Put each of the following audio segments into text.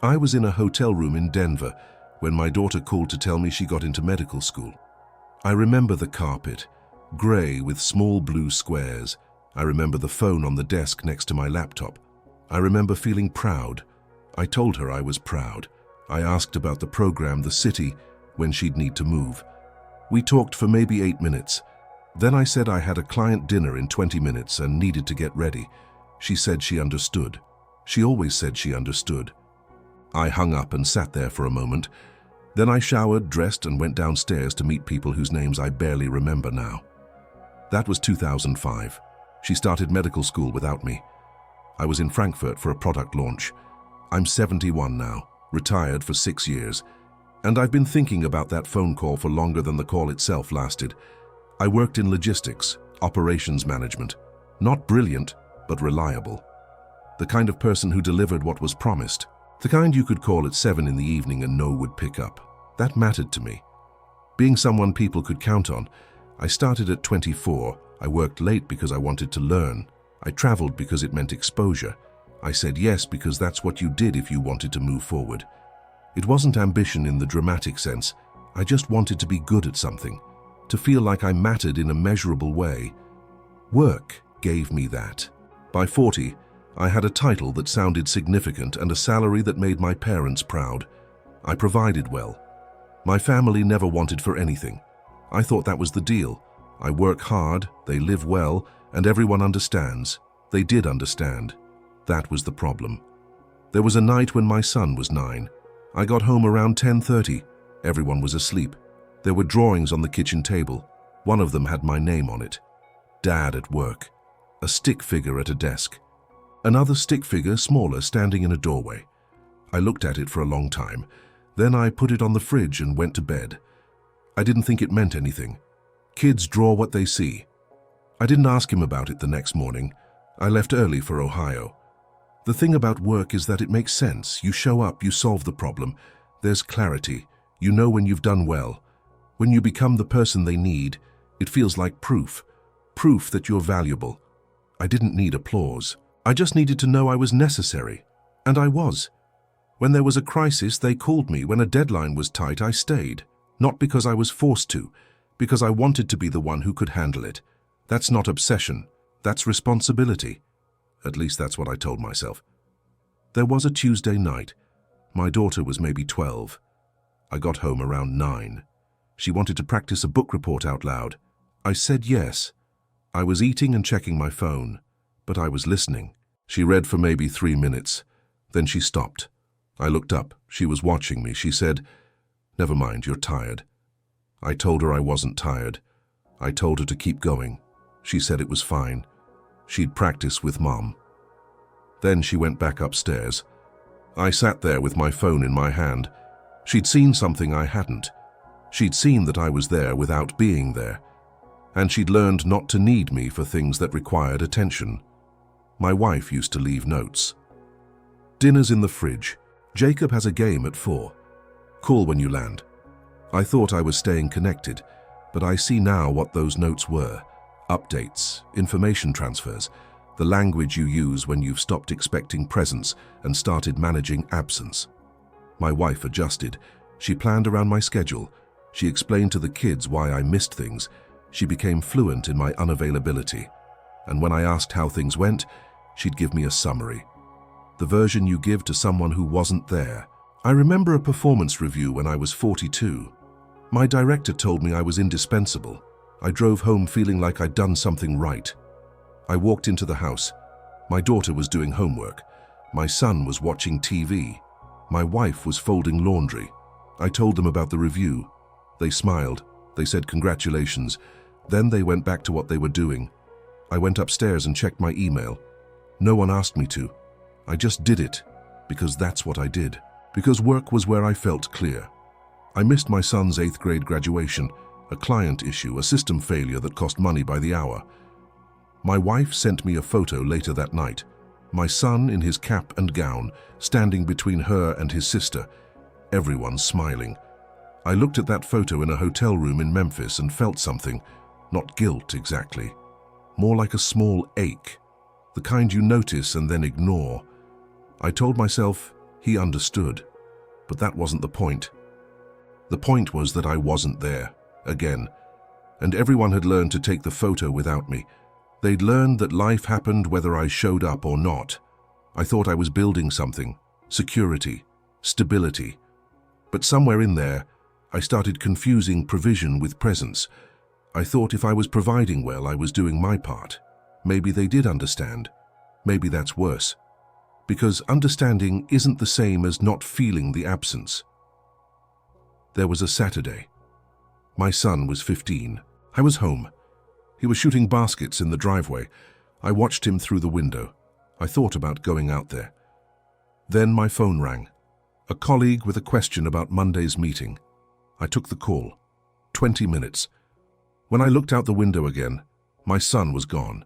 I was in a hotel room in Denver when my daughter called to tell me she got into medical school. I remember the carpet, gray with small blue squares. I remember the phone on the desk next to my laptop. I remember feeling proud. I told her I was proud. I asked about the program, the city, when she'd need to move. We talked for maybe 8 minutes. Then I said I had a client dinner in 20 minutes and needed to get ready. She said she understood. She always said she understood. I hung up and sat there for a moment. Then I showered, dressed, and went downstairs to meet people whose names I barely remember now. That was 2005. She started medical school without me. I was in Frankfurt for a product launch. I'm 71 now, retired for 6 years, and I've been thinking about that phone call for longer than the call itself lasted. I worked in logistics, operations management. Not brilliant, but reliable. The kind of person who delivered what was promised. The kind you could call at 7 in the evening and know would pick up. That mattered to me. Being someone people could count on. I started at 24. I worked late because I wanted to learn. I traveled because it meant exposure. I said yes because that's what you did if you wanted to move forward. It wasn't ambition in the dramatic sense. I just wanted to be good at something, to feel like I mattered in a measurable way. Work gave me that. By 40, I had a title that sounded significant and a salary that made my parents proud. I provided well. My family never wanted for anything. I thought that was the deal. I work hard, they live well, and everyone understands. They did understand. That was the problem. There was a night when my son was 9. I got home around 10:30. Everyone was asleep. There were drawings on the kitchen table. One of them had my name on it. Dad at work. A stick figure at a desk. Another stick figure, smaller, standing in a doorway. I looked at it for a long time. Then I put it on the fridge and went to bed. I didn't think it meant anything. Kids draw what they see. I didn't ask him about it the next morning. I left early for Ohio. The thing about work is that it makes sense. You show up, you solve the problem. There's clarity. You know when you've done well. When you become the person they need, it feels like proof. Proof that you're valuable. I didn't need applause. I just needed to know I was necessary. And I was. When there was a crisis, they called me. When a deadline was tight, I stayed. Not because I was forced to, because I wanted to be the one who could handle it. That's not obsession. That's responsibility. At least that's what I told myself. There was a Tuesday night. My daughter was maybe 12. I got home around 9. She wanted to practice a book report out loud. I said yes. I was eating and checking my phone, but I was listening. She read for maybe 3 minutes. Then she stopped. I looked up. She was watching me. She said, "Never mind, you're tired." I told her I wasn't tired. I told her to keep going. She said it was fine. She'd practice with Mom. Then she went back upstairs. I sat there with my phone in my hand. She'd seen something I hadn't. She'd seen that I was there without being there. And she'd learned not to need me for things that required attention. My wife used to leave notes. Dinner's in the fridge. Jacob has a game at 4. Call when you land. I thought I was staying connected, but I see now what those notes were. Updates, information transfers, the language you use when you've stopped expecting presence and started managing absence. My wife adjusted. She planned around my schedule. She explained to the kids why I missed things. She became fluent in my unavailability. And when I asked how things went, she'd give me a summary. The version you give to someone who wasn't there. I remember a performance review when I was 42. My director told me I was indispensable. I drove home feeling like I'd done something right. I walked into the house. My daughter was doing homework. My son was watching TV. My wife was folding laundry. I told them about the review. They smiled. They said congratulations. Then they went back to what they were doing. I went upstairs and checked my email. No one asked me to. I just did it, because that's what I did. Because work was where I felt clear. I missed my son's 8th grade graduation, a client issue, a system failure that cost money by the hour. My wife sent me a photo later that night. My son in his cap and gown, standing between her and his sister. Everyone smiling. I looked at that photo in a hotel room in Memphis and felt something. Not guilt exactly. More like a small ache. The kind you notice and then ignore. I told myself, He understood, but that wasn't the point. The point was that I wasn't there, again, and everyone had learned to take the photo without me. They'd learned that life happened whether I showed up or not. I thought I was building something, security, stability. But somewhere in there, I started confusing provision with presence. I thought if I was providing well, I was doing my part. Maybe they did understand. Maybe that's worse. Because understanding isn't the same as not feeling the absence. There was a Saturday. My son was 15. I was home. He was shooting baskets in the driveway. I watched him through the window. I thought about going out there. Then my phone rang. A colleague with a question about Monday's meeting. I took the call. 20 minutes. When I looked out the window again, my son was gone.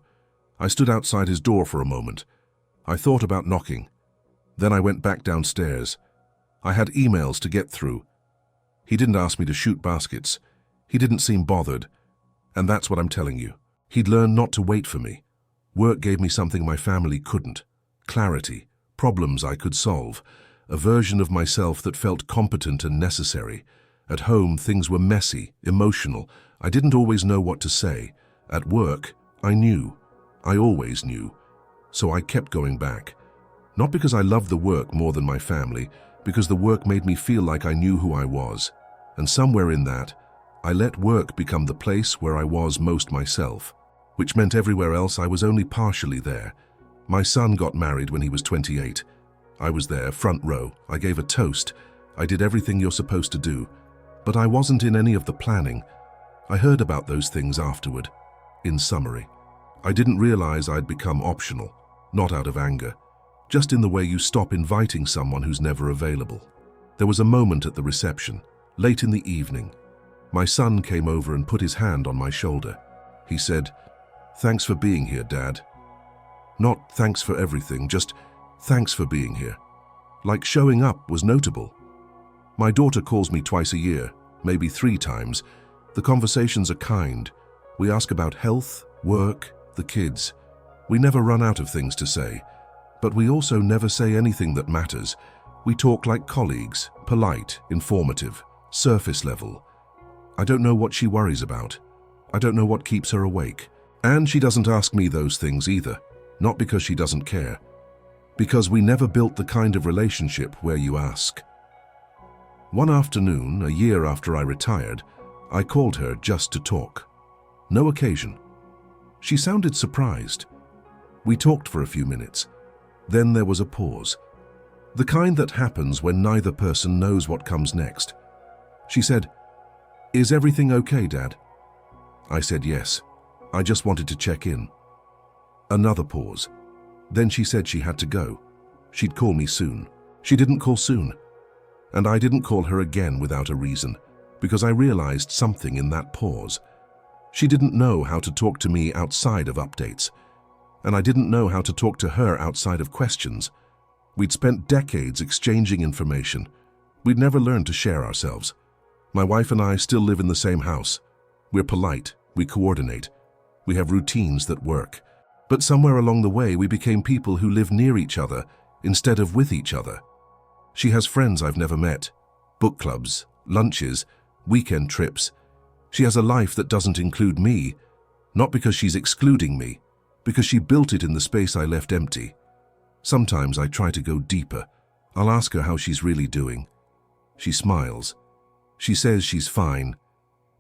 I stood outside his door for a moment. I thought about knocking. Then I went back downstairs. I had emails to get through. He didn't ask me to shoot baskets. He didn't seem bothered. And that's what I'm telling you. He'd learned not to wait for me. Work gave me something my family couldn't. Clarity, problems I could solve, a version of myself that felt competent and necessary. At home, things were messy, emotional. I didn't always know what to say. At work, I knew. I always knew. So I kept going back. Not because I loved the work more than my family, because the work made me feel like I knew who I was. And somewhere in that, I let work become the place where I was most myself, which meant everywhere else I was only partially there. My son got married when he was 28. I was there, front row. I gave a toast. I did everything you're supposed to do. But I wasn't in any of the planning. I heard about those things afterward. In summary, I didn't realize I'd become optional, not out of anger, just in the way you stop inviting someone who's never available. There was a moment at the reception, late in the evening. My son came over and put his hand on my shoulder. He said, "Thanks for being here, Dad." Not thanks for everything, just thanks for being here. Like showing up was notable. My daughter calls me twice a year, maybe 3 times. The conversations are kind. We ask about health, work, the kids. We never run out of things to say, but we also never say anything that matters. We talk like colleagues, polite, informative, surface level. I don't know what she worries about. I don't know what keeps her awake. And she doesn't ask me those things either, not because she doesn't care. Because we never built the kind of relationship where you ask. One afternoon, a year after I retired, I called her just to talk. No occasion. She sounded surprised. We talked for a few minutes. Then there was a pause. The kind that happens when neither person knows what comes next. She said, "Is everything okay, Dad?" I said yes. I just wanted to check in. Another pause. Then she said she had to go. She'd call me soon. She didn't call soon. And I didn't call her again without a reason, because I realized something in that pause. She didn't know how to talk to me outside of updates, and I didn't know how to talk to her outside of questions. We'd spent decades exchanging information. We'd never learned to share ourselves. My wife and I still live in the same house. We're polite, we coordinate, we have routines that work. But somewhere along the way, we became people who live near each other instead of with each other. She has friends I've never met, book clubs, lunches, weekend trips. She has a life that doesn't include me, not because she's excluding me, because she built it in the space I left empty. Sometimes I try to go deeper. I'll ask her how she's really doing. She smiles. She says she's fine.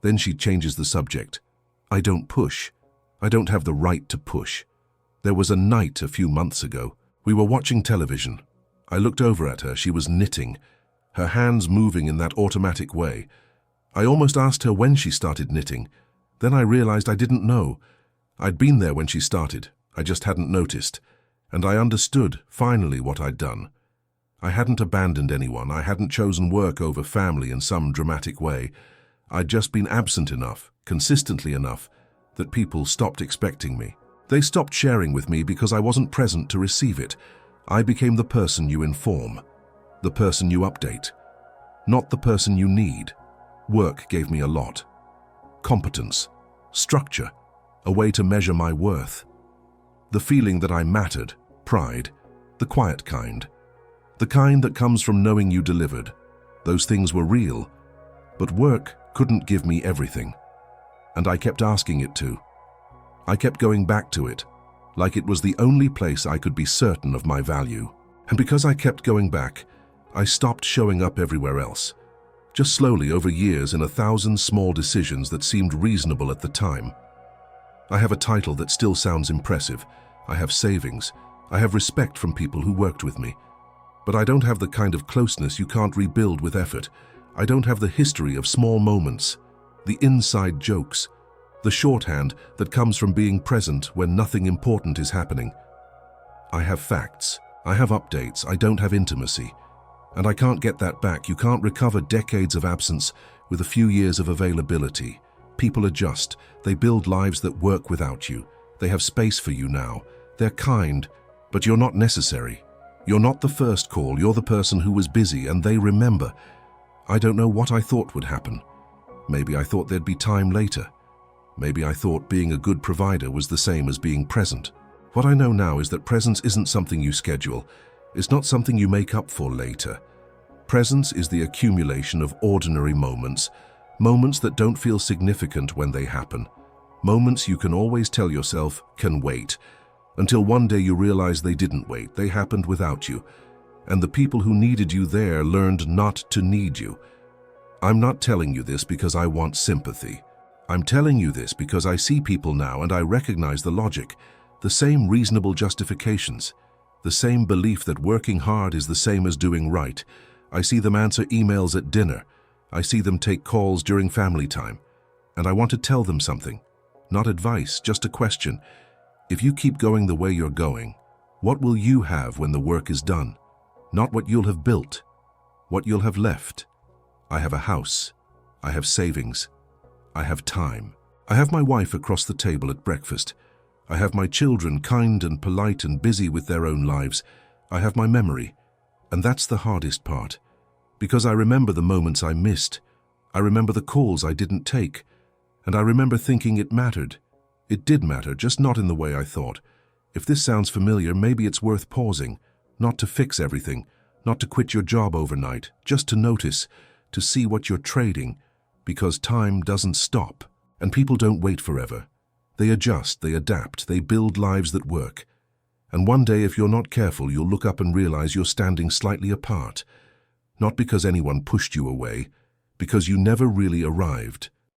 Then she changes the subject. I don't push. I don't have the right to push. There was a night a few months ago. We were watching television. I looked over at her. She was knitting, her hands moving in that automatic way. I almost asked her when she started knitting. Then I realized I didn't know. I'd been there when she started. I just hadn't noticed. And I understood, finally, what I'd done. I hadn't abandoned anyone. I hadn't chosen work over family in some dramatic way. I'd just been absent enough, consistently enough, that people stopped expecting me. They stopped sharing with me because I wasn't present to receive it. I became the person you inform, the person you update, not the person you need. Work gave me a lot. Competence, structure, a way to measure my worth. The feeling that I mattered, pride, the quiet kind. The kind that comes from knowing you delivered. Those things were real, but work couldn't give me everything. And I kept asking it to. I kept going back to it, like it was the only place I could be certain of my value. And because I kept going back, I stopped showing up everywhere else. Just slowly over years in 1,000 small decisions that seemed reasonable at the time. I have a title that still sounds impressive. I have savings. I have respect from people who worked with me. But I don't have the kind of closeness you can't rebuild with effort. I don't have the history of small moments, the inside jokes, the shorthand that comes from being present when nothing important is happening. I have facts. I have updates. I don't have intimacy. And I can't get that back. You can't recover decades of absence with a few years of availability. People adjust. They build lives that work without you. They have space for you now. They're kind, but you're not necessary. You're not the first call. You're the person who was busy, and they remember. I don't know what I thought would happen. Maybe I thought there'd be time later. Maybe I thought being a good provider was the same as being present. What I know now is that presence isn't something you schedule. It's not something you make up for later. Presence is the accumulation of ordinary moments, moments that don't feel significant when they happen, moments you can always tell yourself can wait, until one day you realize they didn't wait, they happened without you, and the people who needed you there learned not to need you. I'm not telling you this because I want sympathy. I'm telling you this because I see people now and I recognize the logic, the same reasonable justifications, the same belief that working hard is the same as doing right. I see them answer emails at dinner. I see them take calls during family time. And I want to tell them something. Not advice, just a question. If you keep going the way you're going, what will you have when the work is done? Not what you'll have built, what you'll have left. I have a house. I have savings. I have time. I have my wife across the table at breakfast. I have my children, kind and polite and busy with their own lives. I have my memory. And that's the hardest part. Because I remember the moments I missed. I remember the calls I didn't take. And I remember thinking it mattered. It did matter, just not in the way I thought. If this sounds familiar, maybe it's worth pausing. Not to fix everything. Not to quit your job overnight. Just to notice. To see what you're trading. Because time doesn't stop. And people don't wait forever. They adjust, they adapt, they build lives that work. And one day, if you're not careful, you'll look up and realize you're standing slightly apart. Not because anyone pushed you away, because you never really arrived.